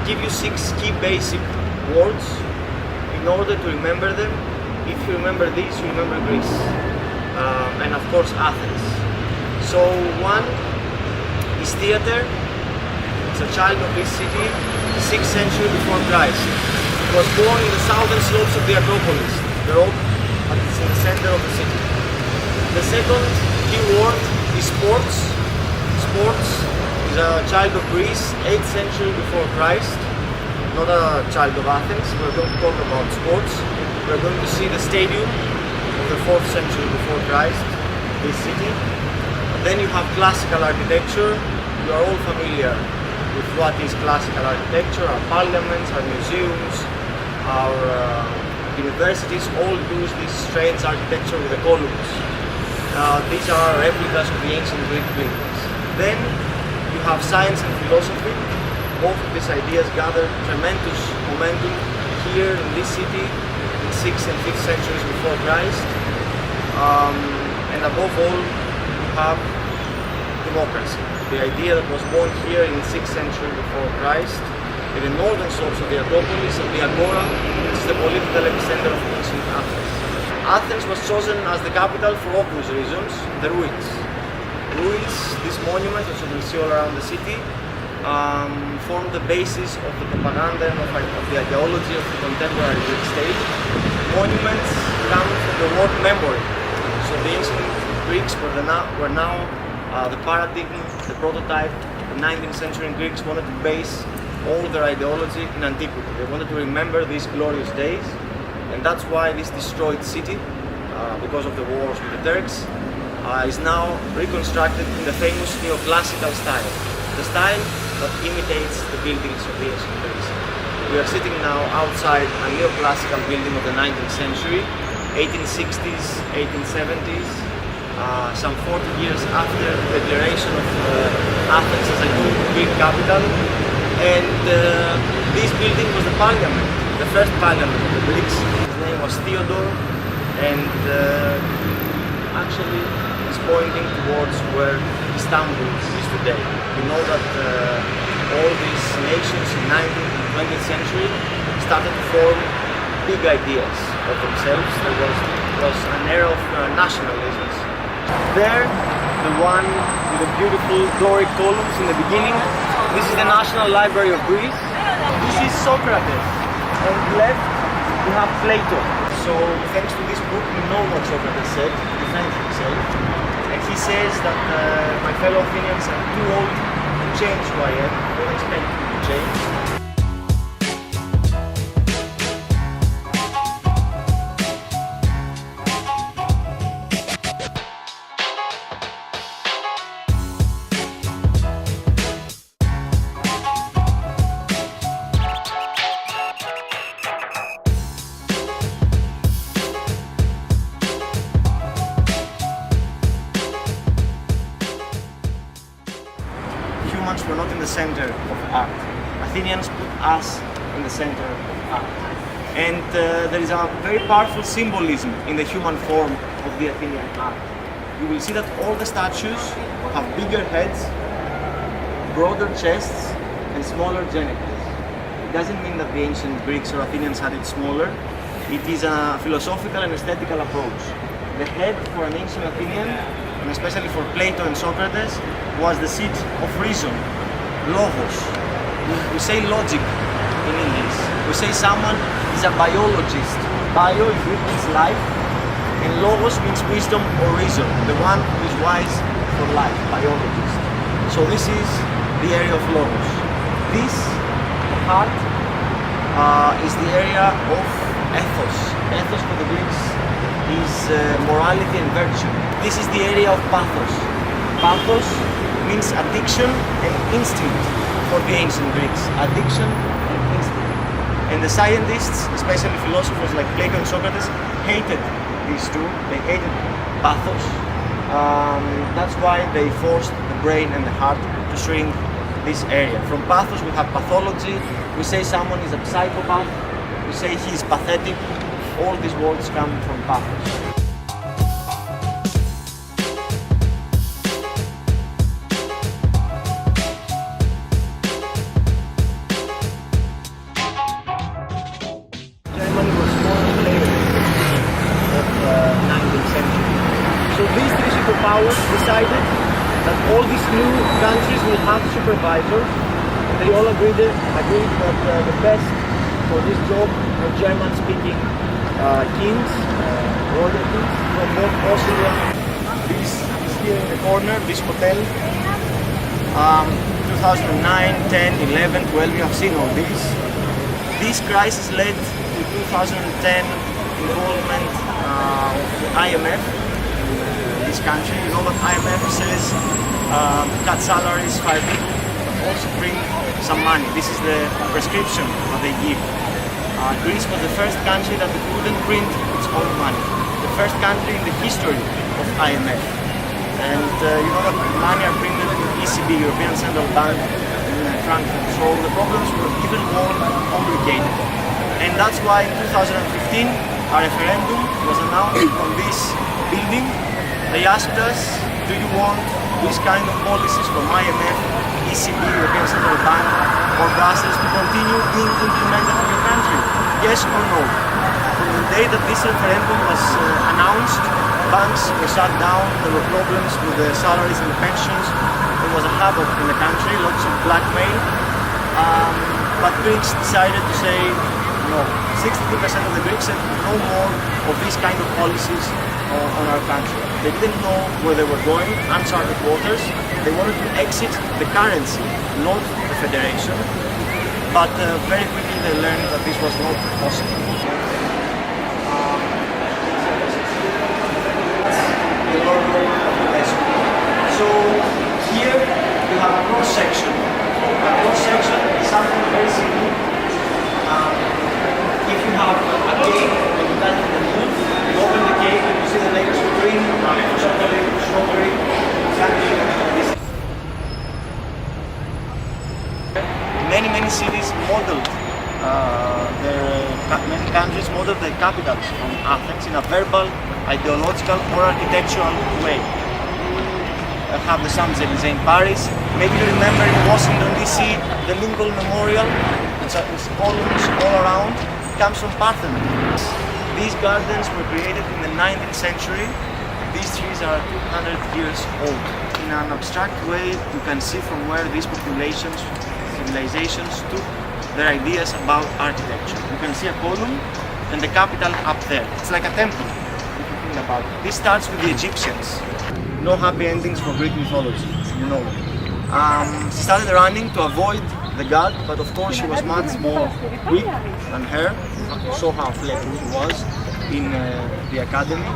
give you 6 key basic words in order to remember them. If you remember these, you remember Greece, and of course Athens. So one is theater. It's a child of this city, 6th century before Christ. It was born in the southern slopes of the Acropolis, the rock that is in the center of the city. The second key word is sports. Sports is a child of Greece, 8th century before Christ, not a child of Athens. We're going to talk about sports. We're going to see the stadium of the 4th century before Christ, this city. Then you have classical architecture. You are all familiar with what is classical architecture. Our parliaments, our museums, our universities all use this strange architecture with the columns. These are replicas of the ancient Greek buildings. Then you have science and philosophy. Both of these ideas gathered tremendous momentum here in this city in 6th and 5th centuries before Christ. And above all, you have democracy. The idea that was born here in 6th century before Christ, in the northern slopes of the Acropolis and the Agora, which is the political epicenter of ancient Athens. Athens was chosen as the capital for obvious reasons, the ruins. Ruins, these monuments, which you can see all around the city, form the basis of the propaganda and of the ideology of the contemporary Greek state. Monuments come from the word memory. So the ancient Greeks were now the paradigm, the prototype. The 19th century Greeks wanted to base all their ideology in antiquity. They wanted to remember these glorious days, and that's why this destroyed city, because of the wars with the Turks, is now reconstructed in the famous neoclassical style, the style that imitates the buildings of the ancient Greece. We are sitting now outside a neoclassical building of the 19th century, 1860s, 1870s, some 40 years after the declaration of Athens as a new Greek capital. And this building was the parliament, the first parliament of the Greeks. His name was Theodore, and actually is pointing towards where Istanbul is today. You know that all these nations in 19th and 20th century started to form big ideas of themselves. There was an era of nationalisms. There, the one with the beautiful Doric columns in the beginning, this is the National Library of Greece. This is Socrates. On the left, we have Plato. So, thanks to this book, we know what Socrates said to defend himself. And he says that my fellow Athenians are too old to change who I am. Don't expect me to change. Humans were not in the center of art. Athenians put us in the center of art. And there is a very powerful symbolism in the human form of the Athenian art. You will see that all the statues have bigger heads, broader chests, and smaller genitals. It doesn't mean that the ancient Greeks or Athenians had it smaller. It is a philosophical and aesthetical approach. The head for an ancient Athenian, and especially for Plato and Socrates, was the seat of reason, logos. We say logic in English. We say someone is a biologist. Bio in Greek means life, and logos means wisdom or reason, the one who is wise for life, biologist. So this is the area of logos. This part is the area of ethos. Ethos for the Greeks is morality and virtue. This is the area of pathos. Pathos means addiction and instinct for the ancient Greeks. Addiction and instinct. And the scientists, especially philosophers like Plato and Socrates, hated these two. They hated pathos. That's why they forced the brain and the heart to shrink this area. From pathos we have pathology. We say someone is a psychopath. We say he is pathetic. All these words come from pathos. powers decided that all these new countries will have supervisors. They all agreed that the best for this job were German-speaking kings, royalties from both Austria. This is here in the corner, this hotel. 2009, 10, 11, 12, you have seen all this. This crisis led to 2010 involvement of the IMF in this country. You know that IMF says cut salaries, fire people, but also bring some money. This is the prescription that they give. Greece was the first country that couldn't print its own money. The first country in the history of IMF. And you know that money are printed in ECB, European Central Bank, in Frankfurt. So the problems were even more complicated. And that's why in 2015 a referendum was announced from this building. They asked us, do you want this kind of policies from IMF, ECB, European Central Bank, or Brussels to continue being implemented in your country? Yes or no? From the day that this referendum was announced, banks were shut down, there were problems with the salaries and the pensions, there was a havoc in the country, lots of blackmail, but Greeks decided to say no. 62% of the Greeks said no more of these kind of policies on our country. They didn't know where they were going, uncharted waters. They wanted to exit the currency, not the federation, but very quickly they learned that this was not possible. So here you have a cross section. A cross section is something very simple. If you have a cake and you cut it in the middle, you open the cake and you see the layers of cream, chocolate, strawberry, candy. Many cities modeled many countries modeled their capitals from Athens in a verbal, ideological or architectural way. I have the Champs-Élysées in Paris. Maybe you remember in Washington DC, the Lincoln Memorial, it's columns all around, comes from Parthenon. These gardens were created in the 19th century. These trees are 200 years old. In an abstract way, you can see from where these civilizations took their ideas about architecture. You can see a column and the capital up there. It's like a temple, if you think about it. This starts with the Egyptians. No happy endings for Greek mythology, you know. She started running to avoid the god, but of course she was much more weak than her. You saw how athletic she was in the academy.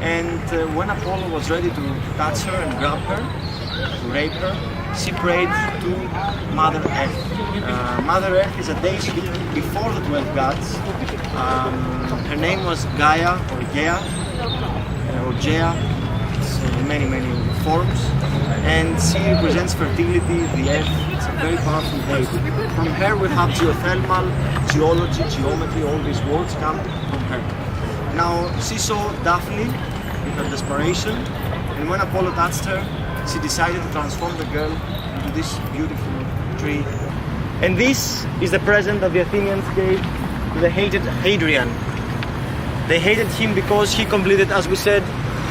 And when Apollo was ready to touch her and grab her, to rape her, she prayed to Mother Earth. Mother Earth is a deity before the 12 gods. Her name was Gaia or Gea or Gea. It's many forms, and she represents fertility, the earth. It's a very powerful deity. From her we have geothermal, geology, geometry, all these words come from her. Now she saw Daphne in her desperation, and when Apollo touched her, she decided to transform the girl into this beautiful tree. And this is the present that the Athenians gave to the hated Hadrian. They hated him because he completed, as we said,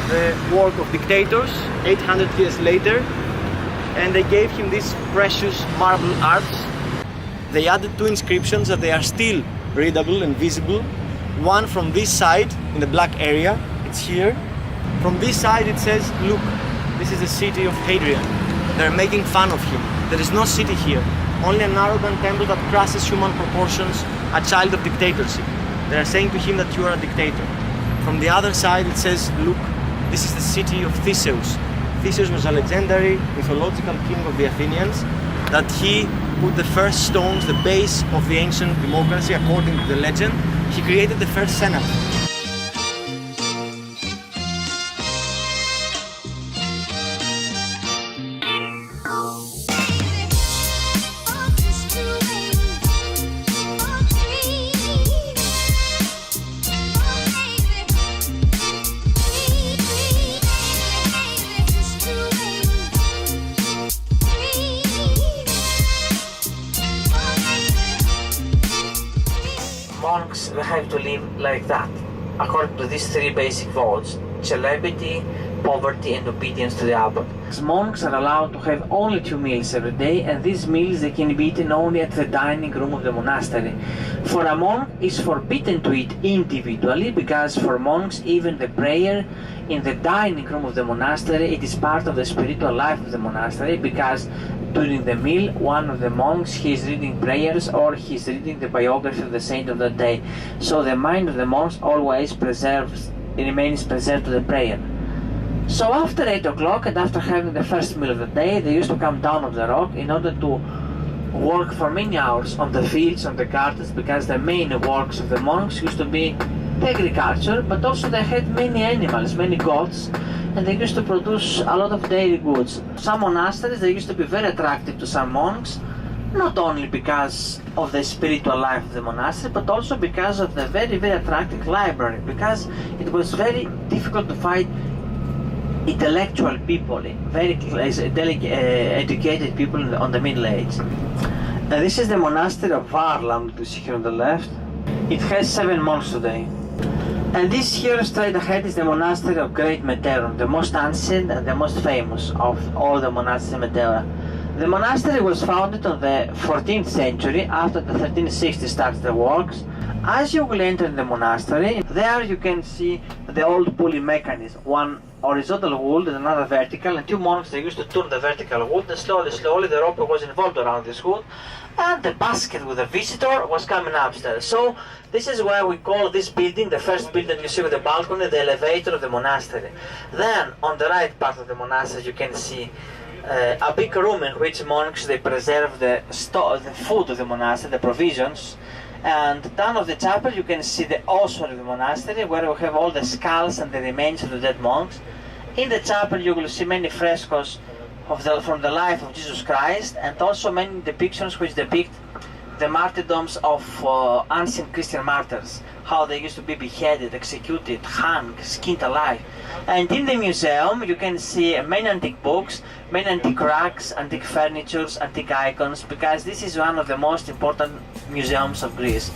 the work of dictators 800 years later, and they gave him these precious marble arts. They added two inscriptions that they are still readable and visible. One from this side in the black area, it's here. From this side it says, look, this is the city of Hadrian. They're making fun of him. There is no city here, only an arrogant temple that crushes human proportions, a child of dictatorship. They are saying to him that you are a dictator. From the other side it says, look, this is the city of Theseus. Theseus was a legendary mythological king of the Athenians, that he put the first stones, the base of the ancient democracy according to the legend. He created the first senate. Monks have to live like that, according to these three basic vows. celebrity, poverty and obedience to the abbot. Monks are allowed to have only 2 meals every day, and these meals they can be eaten only at the dining room of the monastery. For a monk it's forbidden to eat individually, because for monks even the prayer in the dining room of the monastery, it is part of the spiritual life of the monastery, because during the meal one of the monks he is reading prayers or he is reading the biography of the saint of the day. So the mind of the monks always remains preserved to the prayer. So after 8 o'clock and after having the first meal of the day, they used to come down off the rock in order to work for many hours on the fields, on the gardens, because the main works of the monks used to be agriculture, but also they had many animals, many goats, and they used to produce a lot of dairy goods. Some monasteries, they used to be very attractive to some monks, not only because of the spiritual life of the monastery, but also because of the very, very attractive library, because it was very difficult to find intellectual people, very educated people on the Middle Age. This is the monastery of Varlam, you see here on the left. It has 7 monks today. And this here straight ahead is the monastery of Great Meteora, the most ancient and the most famous of all the monasteries in Meteora. The monastery was founded on the 14th century. After the 1360 starts the works. As you will enter the monastery, there you can see the old pulley mechanism, one horizontal wood and another vertical, and 2 monks they used to turn the vertical wood, and slowly the rope was involved around this wood, and the basket with the visitor was coming upstairs. So this is why we call this building, the first building you see with the balcony, the elevator of the monastery. Then on the right part of the monastery you can see a big room in which monks they preserve the food of the monastery, the provisions. And down of the chapel you can see the ossuary of the monastery, where we have all the skulls and the remains of the dead monks. In the chapel you will see many frescoes from the life of Jesus Christ, and also many depictions which depict the martyrdoms of ancient Christian martyrs, how they used to be beheaded, executed, hung, skinned alive. And in the museum you can see many antique books, many antique rugs, antique furniture, antique icons, because this is one of the most important museums of Greece.